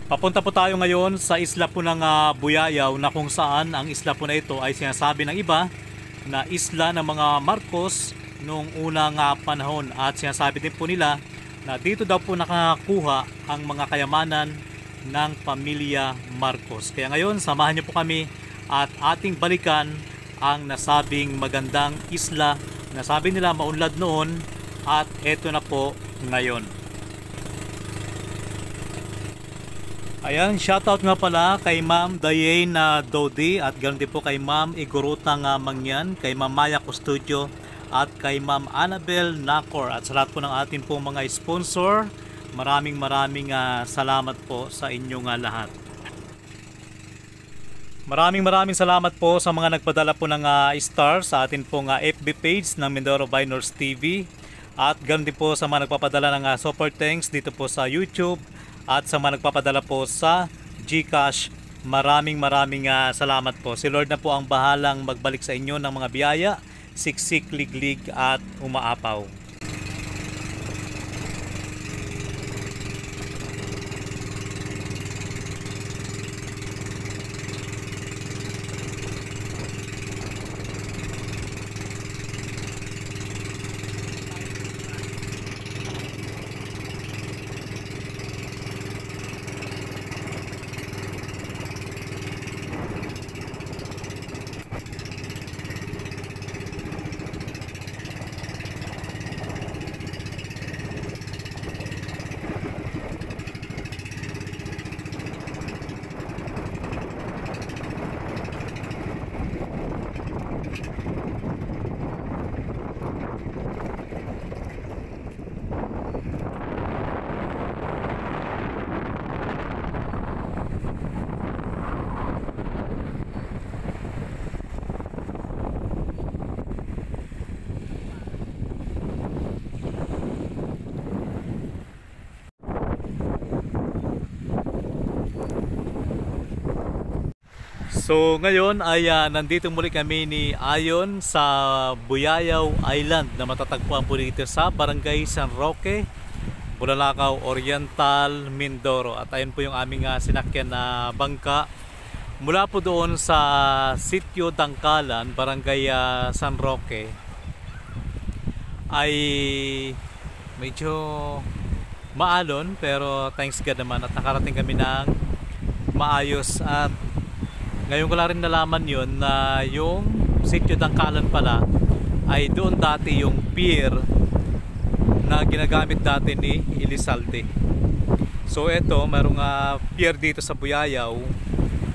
Papunta po tayo ngayon sa isla po ng Buyayaw, na kung saan ang isla po na ito ay sinasabi ng iba na isla ng mga Marcos noong unang panahon, at sinasabi din po nila na dito daw po nakakuha ang mga kayamanan ng pamilya Marcos. Kaya ngayon samahan niyo po kami at ating balikan ang nasabing magandang isla na sabi nila maunlad noon, at eto na po ngayon. Ayan, shoutout nga pala kay Ma'am Diane Dodi, at ganoon din po kay Ma'am Igorutang Mangyan, kay Ma'am Maya Custodio, at kay Ma'am Annabel Nacor, at sa lahat po ng ating po mga sponsor. Maraming salamat po sa inyong lahat. Maraming salamat po sa mga nagpadala po ng star sa atin pong FB page ng Mindoro Viners TV, at ganoon din po sa mga nagpapadala ng super thanks dito po sa YouTube, at sa mga nagpapadala po sa GCash. Maraming salamat po. Si Lord na po ang bahalang magbalik sa inyo ng mga biyaya, siksik, liglig at umaapaw. So ngayon ay nandito muli kami ni Ayon sa Buyayaw Island na matatagpuan po dito sa Barangay San Roque, Bulalakaw Oriental, Mindoro. At ayun po yung aming sinakyan na bangka mula po doon sa Sitio Dangkalan, Barangay San Roque. Ay medyo maalon, pero thanks God naman at nakarating kami ng maayos. At ngayon ko lang rin nalaman yun na yung Sitio Dangkalan pala ay doon dati yung pier na ginagamit dati ni Elizalde. So eto, mayroong pier dito sa Buyayaw,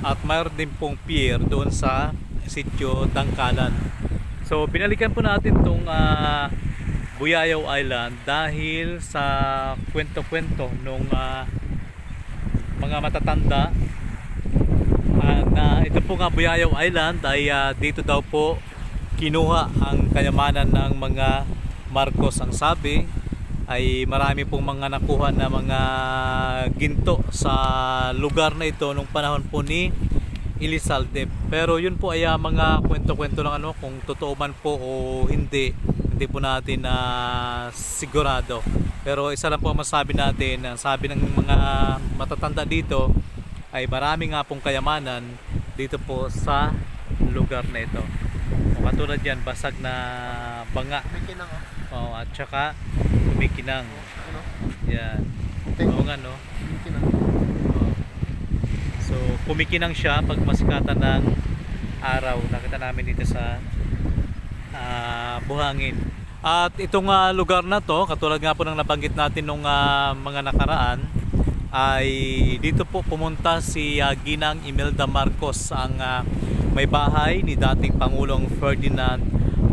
at mayroon din pong pier doon sa Sitio Dangkalan. So binalikan po natin tong Buyayaw Island dahil sa kwento-kwento nung mga matatanda na ito po nga Buyayaw Island ay dito daw po kinuha ang kayamanan ng mga Marcos. Ang sabi ay marami pong mga nakuha na mga ginto sa lugar na ito nung panahon po ni Elizalde. Pero yun po ay mga kwento-kwento lang, kung totoo man po o hindi po natin sigurado. Pero isa lang po ang masabi natin, ang sabi ng mga matatanda dito ay marami nga pong kayamanan dito po sa lugar na ito. O katulad yan, basag na banga. Kumikinang, oh, at saka kumikinang. Ano? Yan. Oo nga, no? Kumikinang. Oh. So kumikinang siya pag masikatan ng araw. Nakita namin dito sa buhangin. At itong lugar na to, katulad nga po ng nabanggit natin nung mga nakaraan, ay dito po pumunta si Ginang Imelda Marcos, ang may bahay ni dating Pangulong Ferdinand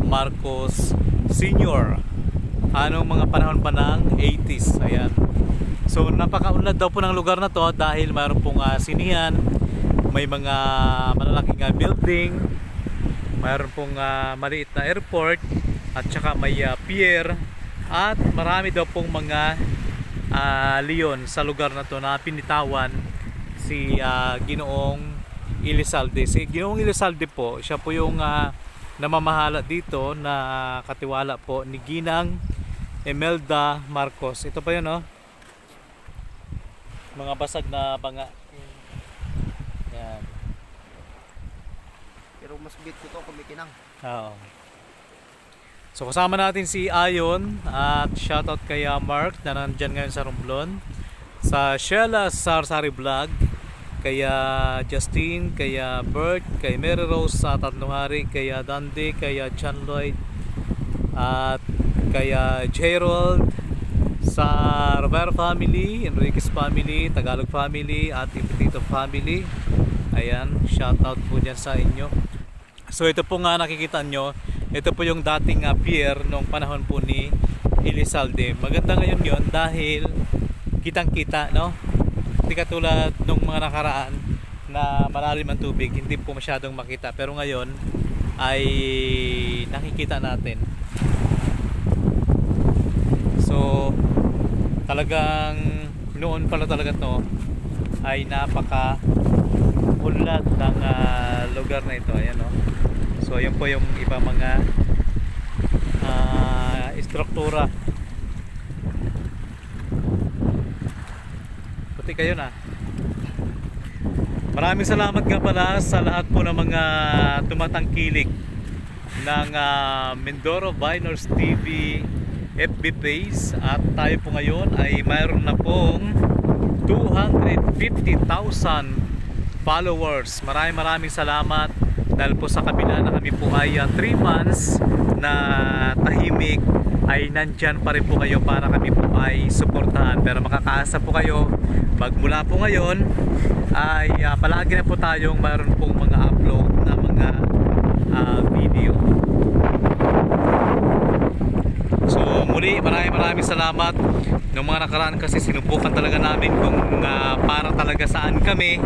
Marcos Sr. Anong mga panahon pa ng 80s. Ayan. So napakaunlad daw po ng lugar na to dahil mayroon pong sinihan, may mga malalaking building, mayroon pong maliit na airport, at saka may pier, at marami daw pong mga leon sa lugar na to na pinitawan si Ginoong Elizalde. Si Ginoong Elizalde po, siya po yung namamahala dito, na katiwala po ni Ginang Imelda Marcos. Ito pa yun, oh. Mga basag na banga. Yan. Pero mas bit ko to kumikinang. Oo. So kasama natin si Ayon at shoutout kay Mark na nandyan ngayon sa Romblon. Sa Sheila Sarsari Vlog, kaya Justin, kaya Bert, kay Mary Rose sa Tatlong Hari, kaya Dandy, kaya Chan Lloyd, at kaya Gerald, sa Rivera family, Enriquez family, Tagalog family, at Ipitito family. Ayan, shoutout po dyan sa inyo. So ito po nga nakikita nyo, ito po yung dating pier nung panahon po ni Elizalde. Maganda ngayon yon dahil kitang kita, no? Hindi katulad nung mga nakaraan na malalim ang tubig, hindi po masyadong makita. Pero ngayon ay nakikita natin. So talagang noon pala talaga to ay napaka unlad ng lugar na ito. Ayan, no? So ayun po yung iba mga struktura. Puti kayo na. Maraming salamat nga pala sa lahat po ng mga tumatangkilik ng Mindoro Viners TV FB page, at tayo po ngayon ay mayroon na pong 250,000 followers. Maraming salamat dahil po sa kabila na kami po ay 3 months na tahimik, ay nandyan pa rin po kayo para kami po ay suportahan. Pero makakaasa po kayo, magmula po ngayon ay palagi na po tayong mayroon pong mga upload na mga video. So muli maraming salamat. Noong mga nakaraan kasi sinubukan talaga namin kung para talaga saan kami,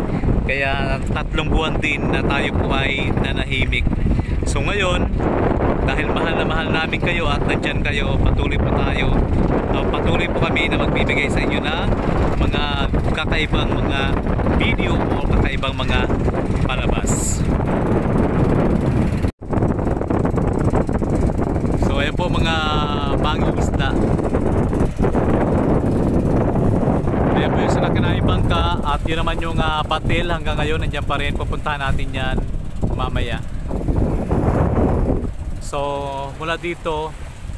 kaya 3 buwan din na tayo po ay nanahimik. So ngayon, dahil mahal na mahal namin kayo at nandyan kayo, patuloy po tayo, patuloy po kami na magbibigay sa inyo ng mga kakaibang mga video o kakaibang mga palabas. So ayan po mga mangingisda. Ayan po yung sinakinaing bangka, at yun naman yung batil hanggang ngayon nandiyan pa rin. Pupuntahan natin yan mamaya. So mula dito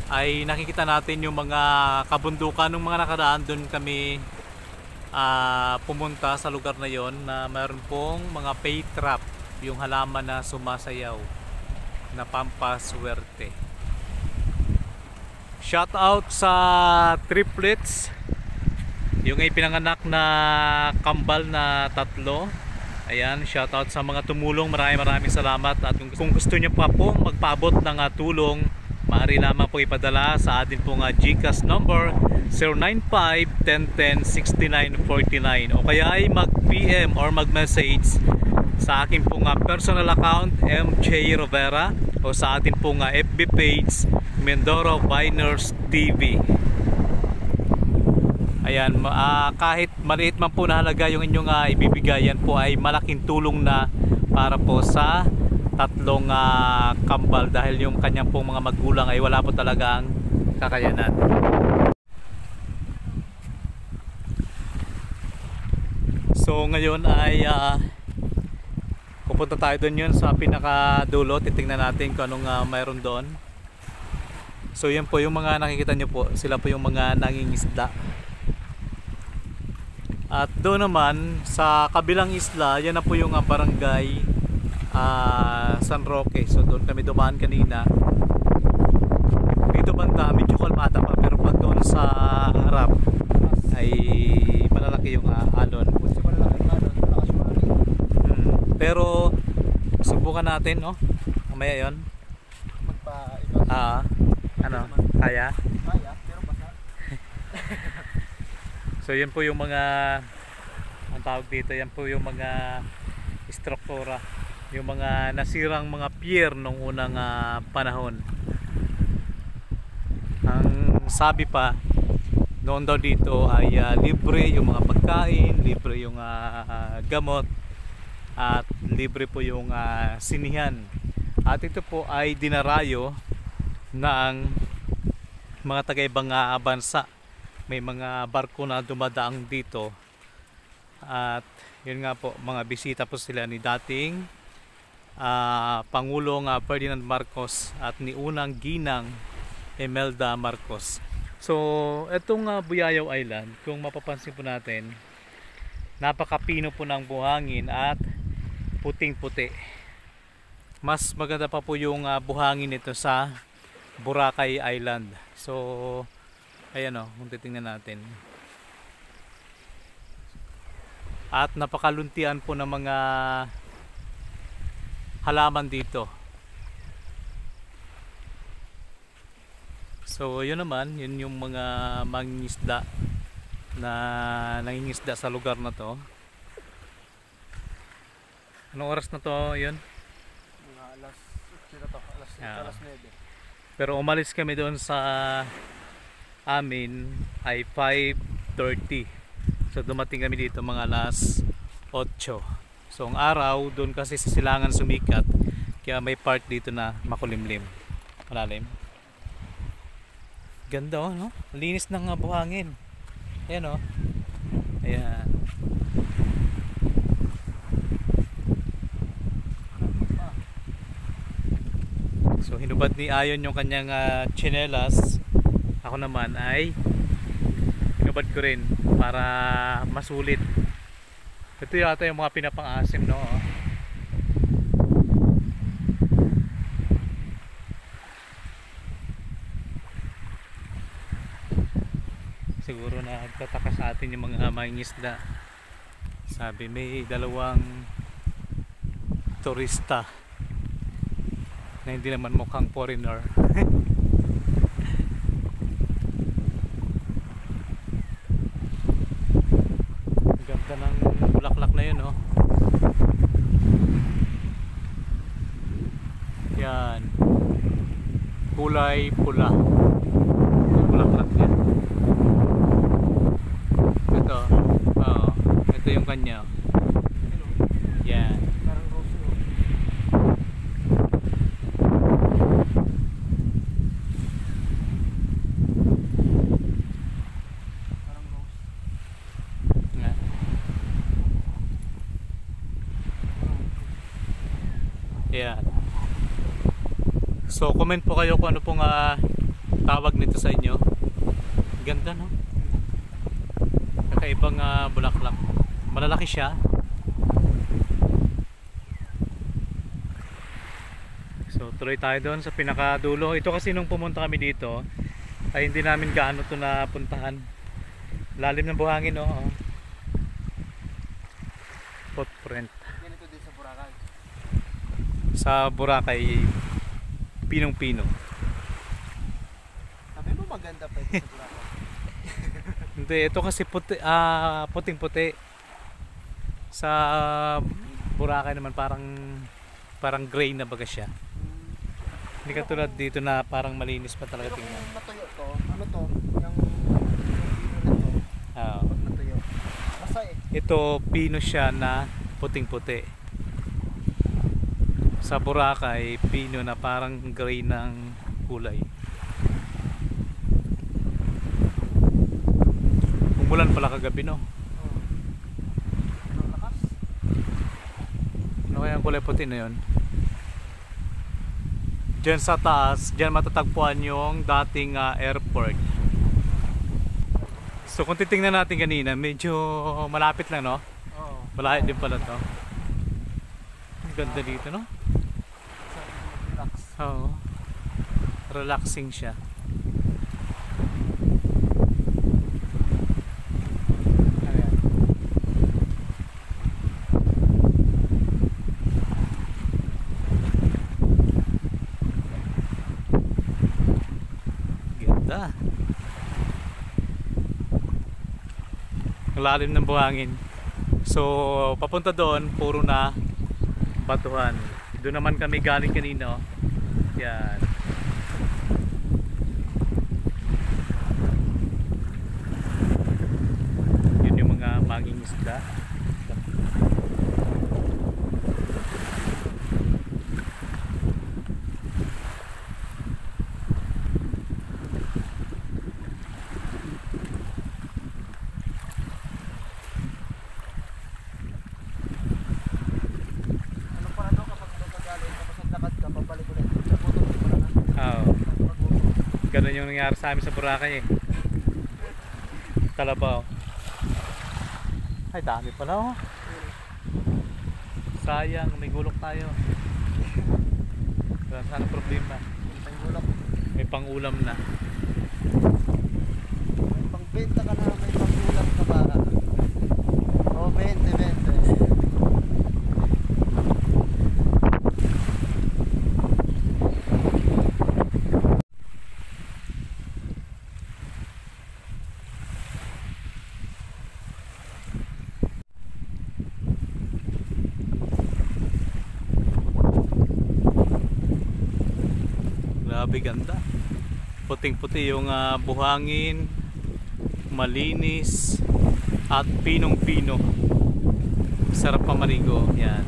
ay nakikita natin yung mga kabundukan ng mga nakaraan. Doon kami pumunta sa lugar na yon na mayroon pong mga pay trap, yung halaman na sumasayaw na pampaswerte. Shout out sa triplets, yung ipinanganak na kambal na 3. Ayan, shout out sa mga tumulong. Maraming salamat. At kung gusto niyo pa pong magpaabot ng tulong, maaari lamang po ipadala sa atin pong GCash number 095-1010-6949, o kaya ay mag-PM or mag-message sa akin pong personal account MJ Rivera, o sa atin pong FB page Mindoro Viners TV. Ayan, kahit maliit man po na halaga yung inyong ibibigay, yan po ay malaking tulong na para po sa 3 kambal, dahil yung kanyang pong mga magulang ay wala po talagang kakayanan. So ngayon ay pupunta tayo doon, yun sa pinakadulo. Titingnan natin kung anong mayroon doon. So yan po yung mga nakikita nyo po, sila po yung mga nangingisda. At doon naman sa kabilang isla, yan na po yung barangay San Roque. So doon kami dumaan kanina. Dito banda medyo kalmata pa, pero pag doon sa harap ay malalaki yung alon. Pero subukan natin, no? Mamaya yon. Ano? Kaya? Kaya, pero basa. So yan po yung mga, ang tawag dito, yan po yung mga struktura, yung mga nasirang mga pier nung unang panahon. Ang sabi pa noon daw dito ay libre yung mga pagkain, libre yung gamot, at libre po yung sinihan. At ito po ay dinarayo ng mga taga-ibang bansa. May mga barko na dumadaang dito At yun nga po, mga bisita po sila ni dating Pangulong Ferdinand Marcos at ni unang ginang Imelda Marcos. So, itong Buyayaw Island, kung mapapansin po natin, napakapino po ng buhangin at puting-puti. Mas maganda pa po yung buhangin nito sa Boracay Island. So, ayan o, kung titingnan natin. At napakaluntian po ng mga halaman dito. So yun naman, yun yung mga mangingisda na nangingisda sa lugar na to. Anong oras na to yun? Mga alas, sino to? Alas, alas 9. Pero umalis kami doon sa amin ay 5:30. So dumating kami dito mga alas 8. So ang araw doon kasi sa silangan sumikat, kaya may part dito na makulimlim, malalim. Ganda oh, no? Linis ng buhangin. Ayan oh. Ayan. So hinubad ni Ayon yung kanyang tsinelas. Ako naman ay hinubad ko rin para masulit. Ito yata yung mga pinapang-asim, no? Siguro na nagtataka sa atin yung mga mangingisda. Sabi may dalawang turista na hindi naman mukhang foreigner. Ganda ng bulaklak na yun, oh. Yan, kulay pula ang bulaklak niya. Ito, oo, ito yung kanya. Yan. Parang rose no? Parang rose. Nga. Yan. So comment po kayo kung ano pong tawag nito sa inyo. Ganda, no? Kakaibang bulaklak. Malalaki siya. So tuloy tayo doon sa pinakadulo. Ito kasi nung pumunta kami dito ay hindi namin gaano to napuntahan. Lalim ng buhangin, no? Oh. Footprint. Ganito din sa Boracay. Sa Boracay, pinong-pino. Sabi mo maganda pa ito sa Boracay. Hindi, ito kasi puti, puting-puti. Sa Boracay naman parang gray na baga siya. Hindi katulad dito na parang malinis pa talaga Pero tingnan. kung matuyo to, ano to? Yung pino na to, pag natuyo. Basta eh. Ito pino siya na puting-puti. Sa Boracay, pino na parang gray ng kulay. Umulan pala kagabi, no? Oh. Ang lakas. Ano kaya ang kulay puti na yun? Diyan sa taas, diyan matatagpuan yung dating airport. So kung titingnan natin kanina, medyo malapit lang, no? Oo. Malayo din pala to. Ang ganda dito, no? Sabi ko mag-relax. Oo. Relaxing siya. Ayan. Ganda. Ang lalim ng buhangin. So papunta doon puro na batuhan. Doon naman kami galing kanina, oh. Yan. Yun yung mga mangingisda. Ganun yung nangyari sa amin sa Boracay eh. Talabaw. Ay, dami pala oh. Sayang, may gulok tayo. Wala sana problema. May pang-ulam na. May pang-benta ka na, may pang-ulam ka ba? Oh, 20. Grabe ganda. Puting-puti yung buhangin, malinis at pinong-pino. Sarap pa maligo. Yan.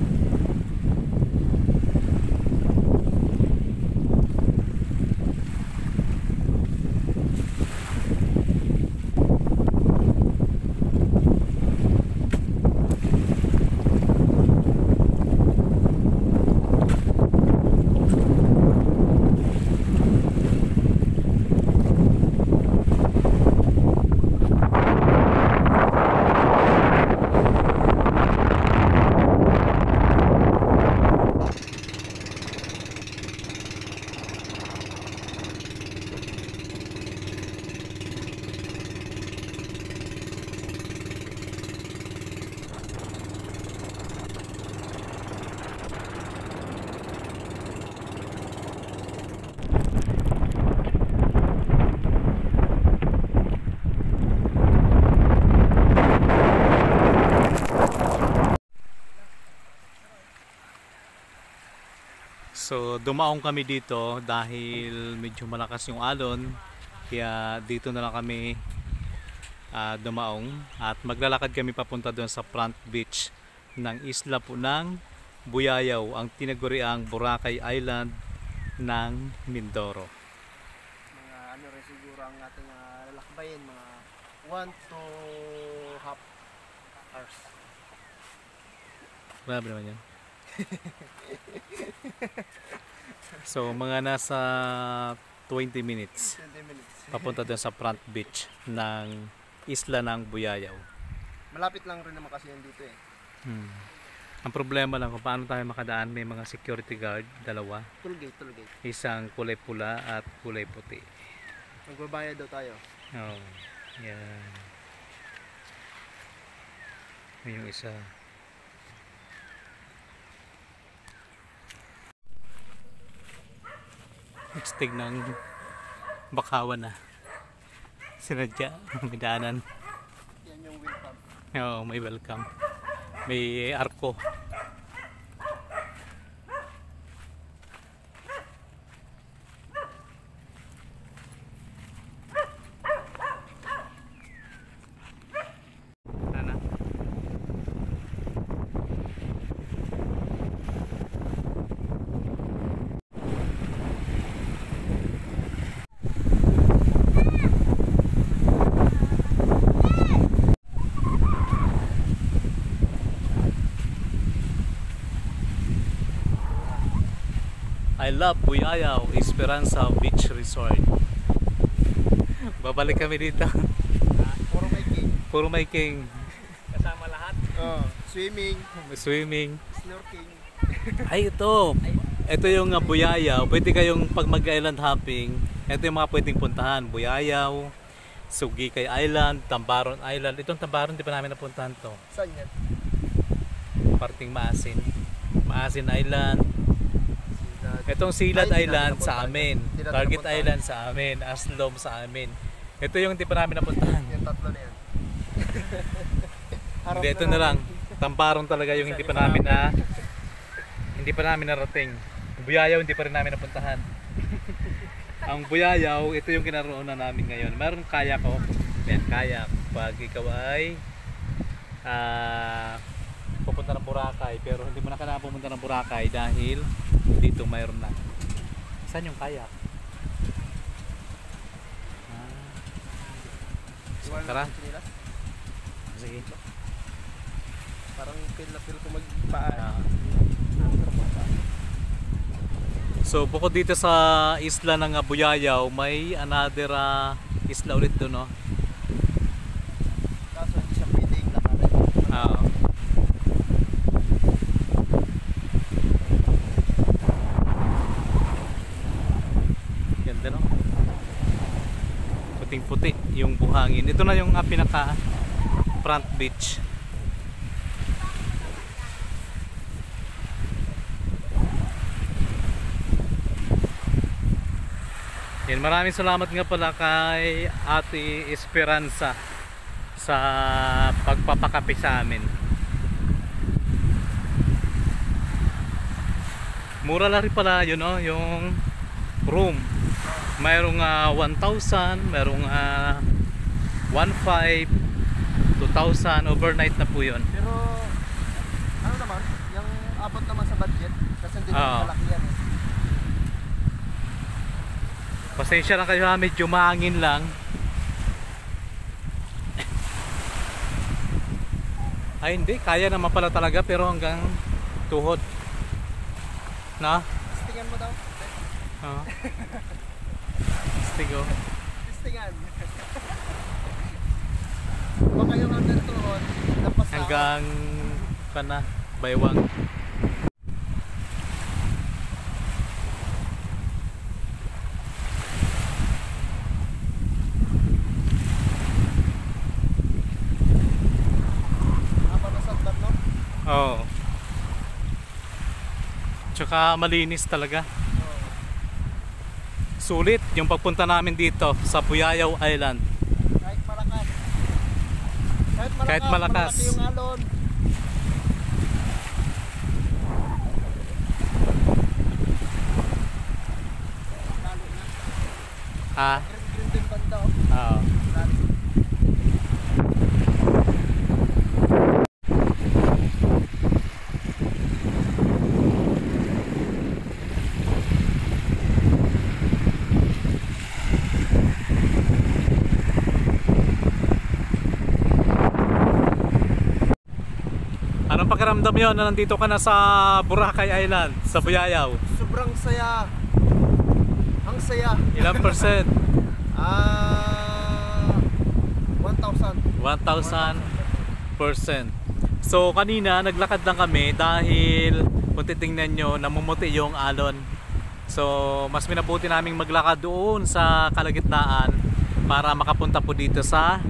So dumaong kami dito dahil medyo malakas yung alon, kaya dito na lang kami dumaong at maglalakad kami papunta doon sa front beach ng isla po ng Buyayaw, ang tinaguriang Boracay Island ng Mindoro. Mga ano rin siguro ang ating lalakbayin, mga 1 to half hours. Grabe naman yan. So mga nasa 20 minutes 20 minutes. papunta doon sa front beach ng isla ng Buyayaw. Malapit lang rin naman kasi yan dito eh. Ang problema lang kung paano tayo makadaan, may mga security guard, dalawa. Tollgate. Isang kulay pula at kulay puti. Magbabayad daw tayo. Oh, yan. Yung isa. Stig ng Bakawan na. Sinadya, may daanan. Yan yung welcome. Oo, may welcome. May arko. I love Buyayaw Esperanza Beach Resort. Babalik kami dito. Puro may king. Puro may king. Kasama lahat. Swimming. Swimming. Snorkeling. Ay ito. Ito yung Buyayaw. Pwede kayong pag mag-island hopping. Ito yung mga pwedeng puntahan. Buyayaw, Sugikay Island, Tambaron Island. Itong Tambaron di pa namin napuntahan to. Saan yan? Parting Maasin. Maasin Island. Itong Silad Island sa amin, Target Island sa amin, Aslom sa amin. Ito yung hindi pa namin napuntahan. Yung tatlo na yan. Hindi, ito na lang. Tambaron talaga yung hindi pa namin narating. Buyayaw hindi pa rin namin napuntahan. Ang Buyayaw, ito yung kinaroonan namin ngayon. Meron kayak ko. Yan, kayak. Pag ikaw ay pupunta ng Boracay, pero hindi mo na kailangan pumunta ng Boracay dahil dito mayroon na. Saan yung kayak? Tara. Sige. Parang feel na feel ko magpaan. So bukod dito sa isla ng Buyayaw, may another isla ulit doon, no? Kaso hindi siya pwedeng lakarin. Oo. Ganda, no? Puting-puti yung buhangin. Ito na yung pinaka front beach. Yan, maraming salamat nga pala kay Ate Esperanza sa pagpapakape sa amin. Mura lang rin pala yun, no? Yung room. Mayroong 1,000, mayroong 1,500, 2,000, overnight na po yun. Pero ano naman, yung abot naman sa budget kasi hindi Oo. naman malaki yan eh. Pasensya lang kayo, medyo mahangin lang. Ay hindi, kaya naman pala talaga pero hanggang tuhod. Na? Testingan mo daw. Oo. Stigo. Testingan. Baka yung hanggang tuhod, lampas na. Hanggang kana, baywang. Oo. Tsaka malinis talaga. Sulit yung pagpunta namin dito sa Buyayaw Island. Kahit malakas. Kahit malakas. Malaki yung alon. Ah, Green din banda oh. oo. Anong pakiramdam yun na nandito ka na sa Boracay Island, sa Buyayaw? Sobrang saya. Ang saya. Ilang percent? 1,000. 1,000%. So kanina naglakad lang kami dahil kung titingnan nyo, namumuti yung alon. So mas minabuti naming maglakad doon sa kalagitnaan para makapunta po dito sa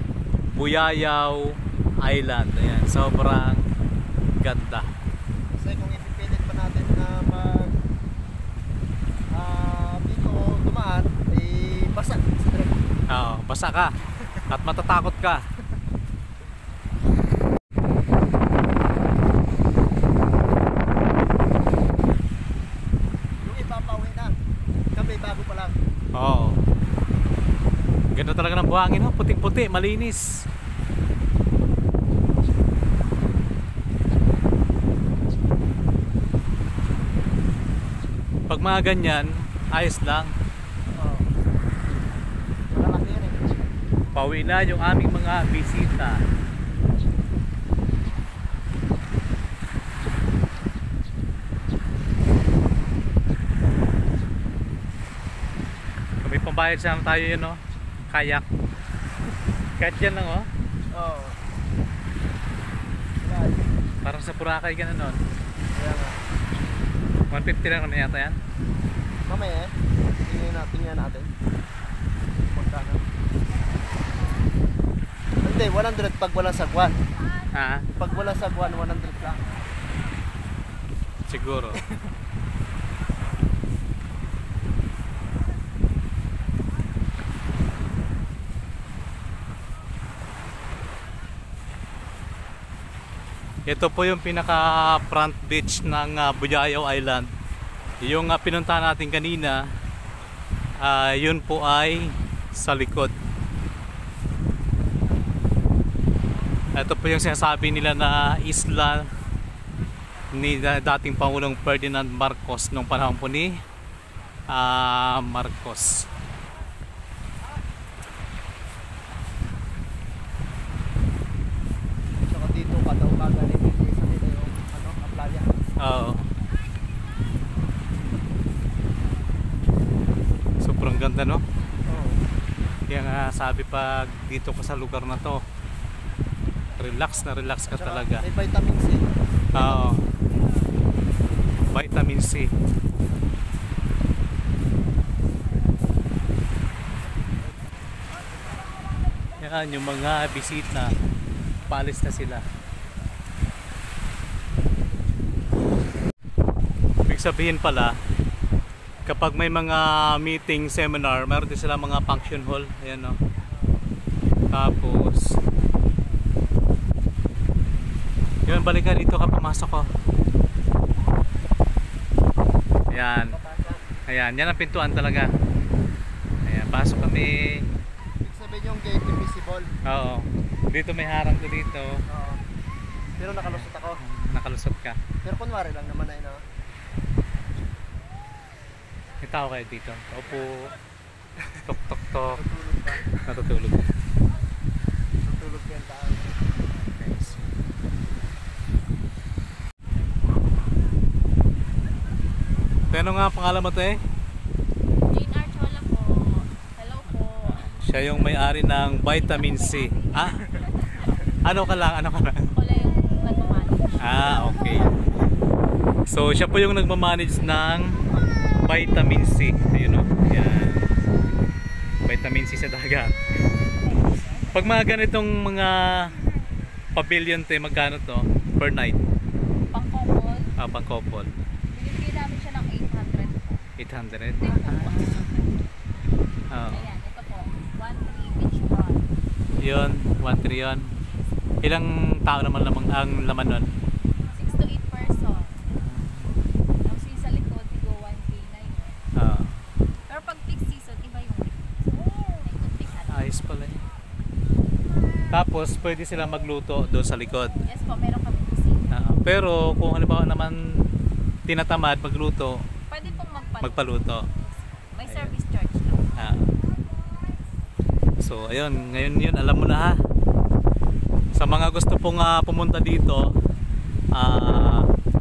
Buyayaw Island. Ayan, sobrang ganda. Kasi kung ipipilit pa natin na mag dito dumaan, eh basa. Oo, basa ka at matatakot ka. Yung ipapawi na. Kami bago pa lang. Oo. Ganda talaga ng buhangin, no? Puting-puti, malinis. Pag mga ganyan, ayos lang. Oo. Malalaki yan eh. Pauwi na yung aming mga bisita. Kami pambayad sana tayo yun, no? Kayak. Kahit yan lang, oh. Oo. Yan. Parang sa Boracay ka na nun. Kaya nga. 150 lang naman yata yan. Mamaya eh. Tingnan natin. Magkano. Hindi, 100 pag walang sagwan. Ah, Pag walang sagwan, 100 lang. siguro. Ito po yung pinaka front beach ng Buyayaw Island. Yung pinuntahan natin kanina, yun po ay sa likod. Ito po yung sinasabi nila na isla ni dating Pangulong Ferdinand Marcos nung panahon po ni Marcos. Saka dito kataw kagaling sa nila yung playa. Oo. Ganda, no? Oo. Kaya nga sabi pag dito ka sa lugar na to, relax na relax ka Tsaka talaga. may vitamin C. Oo. Vitamin C. Yan, yung mga bisita, paalis na sila. Ibig sabihin pala, kapag may mga meeting, seminar, meron din sila mga function hall. Ayan, no? Tapos yun, balikan dito ka, pumasok ko. Ayan. Ayan, yan ang pintuan talaga. Ayan, pasok kami. Ibig sabihin yung gate invisible. Oo. Dito may harang ko dito. Oo. Pero nakalusot ako. Nakalusot ka. Pero kunwari lang naman ay na. May tao kayo dito. Opo. Tok tok tok. Tutulog ba? Natutulog. Tutulog yung tao. Nice. Pero nga pangalan mo to eh? Jane Archola po. Hello po. Siya yung may-ari ng vitamin C. Ah? Ano ka lang? Ano ka lang? Ako lang yung nagmamanage. Ah, okay. So, siya po yung nagmamanage ng vitamin C. Ayun o. Yan. Vitamin C sa dagat. Pag mga ganitong mga pavilion to, magkano to? Per night? Pang-couple. Ah, pang couple. Binibigay namin siya ng 800 po. 800? Ah. Ayan, ito po. 1-3 beach bar. Yun, 1-3 yun. Ilang tao naman ang laman nun? 6 to 8 person. Tapos yung sa likod, tigo 1K na yun. Ah, Pero pag peak season, iba yung rate. May tutikan. ayos pala yun. Tapos, pwede sila magluto doon sa likod. Yes po, meron kami kusina. Pero kung halimbawa naman tinatamad magluto, Pwede pong magpaluto. May service charge lang. Ah. So ayun, ngayon yun, alam mo na ha. Sa mga gusto pong pumunta dito,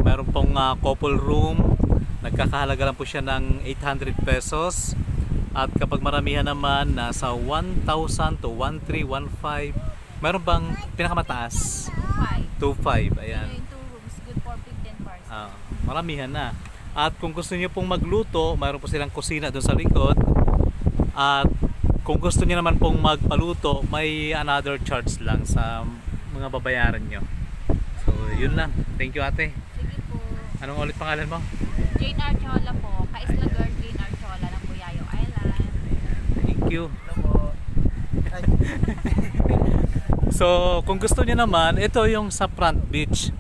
meron pong couple room. Nagkakahalaga lang po siya ng 800 pesos. At kapag maramihan naman, nasa 1,000 to 1,315. Meron bang pinakamataas? 2,500. 2 Ayan. yung 2 rooms, good for 15 person. Maramihan na. At kung gusto niyo pong magluto, mayroon po silang kusina doon sa likod. At kung gusto niyo naman pong magpaluto, may another charge lang sa mga babayaran nyo. So, yun lang. Thank you, ate. Sige po. Anong ulit pangalan mo? Jane Archola po. Kaisla girl Jane Archola ng Buyayo Island. Thank you. Ano po? Ay, So, kung gusto niyo naman, ito yung sa front beach.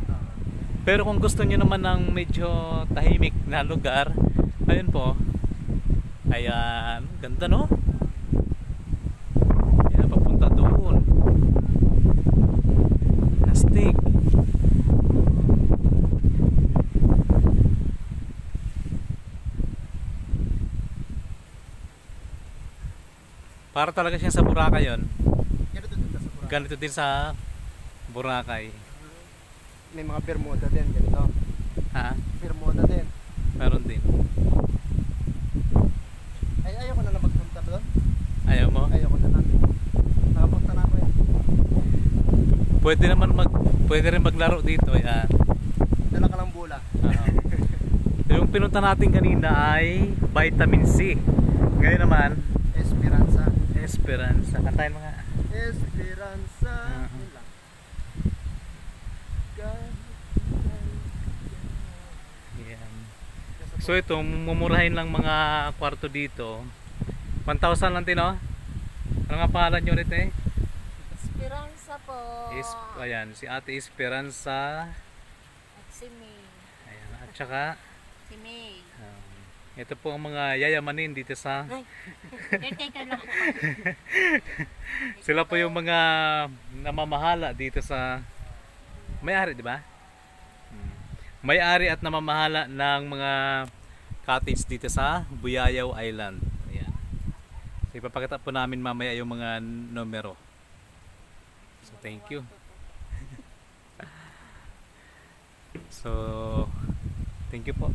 Pero kung gusto niyo naman ng medyo tahimik na lugar, ayun po. Ayan, ganda no? Ayan, papunta doon. Astig. Para talaga siyang sa Boracay yun. ganito din sa Boracay. Ganito din sa Boracay. May mga Bermuda din, ganito. Ha? Bermuda din. Meron din. Ay, ayoko na lang magpunta doon. Ayaw mo? Ayoko na lang. Nakapunta na ako eh. Pwede rin maglaro dito. Ayan. Dala ka lang bula. Yung pinunta natin kanina ay vitamin C. Ngayon naman, Esperanza. Esperanza. Kantahin mo nga. Esperanza. Mhm. Yun lang. God. Ayan. So ito, mumurahin lang mga kwarto dito. 1,000 lang din, no? Ano nga pangalan nyo ulit eh? Esperanza po. Ayan, si Ate Esperanza. At si May. Ayan, at saka Si May. ito po ang mga yayamanin dito sa Caretaker lang po. sila po yung mga namamahala dito sa may-ari, di ba? May-ari at namamahala ng mga cottage dito sa Buyayaw Island. Ayan. So, ipapakita po namin mamaya yung mga numero. So, thank you. So, thank you po.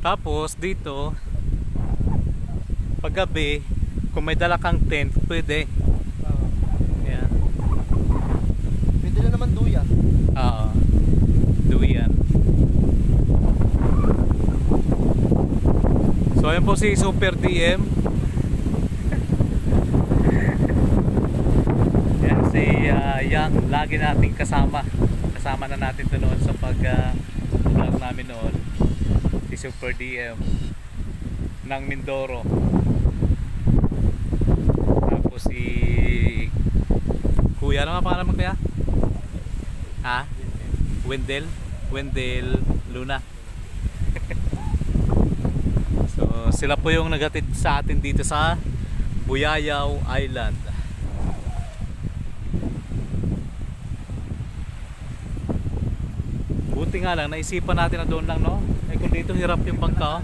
Tapos dito paggabi kung may dala kang tent pwede. Ayan. Pwede na naman duyan. Oo. Duyan. So ayan po si Super DM. Yan si Yang, lagi nating kasama. Kasama na natin to noon sa pag vlog namin noon. Si Super DM ng Mindoro. Tapos si Kuya, ano nga pangalan mo kaya? Ha? Wendell? Wendell Luna. So sila po yung naghatid sa atin dito sa Buyayaw Island. Buti nga lang naisipan natin na doon lang, no? Eh kung dito hirap yung bangka, oh.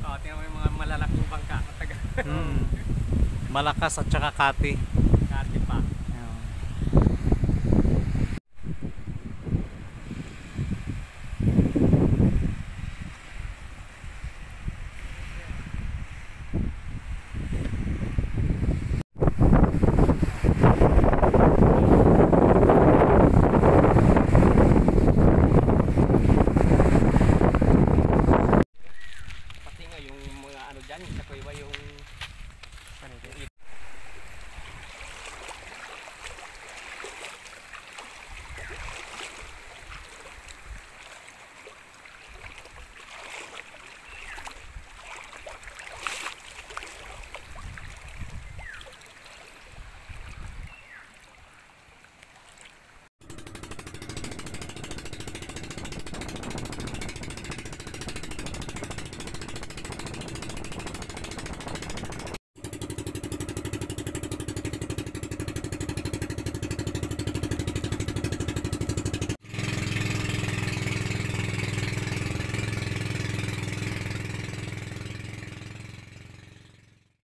Oo, tingnan mo yung mga malalaking bangka. Malakas at saka kati. Kati pa.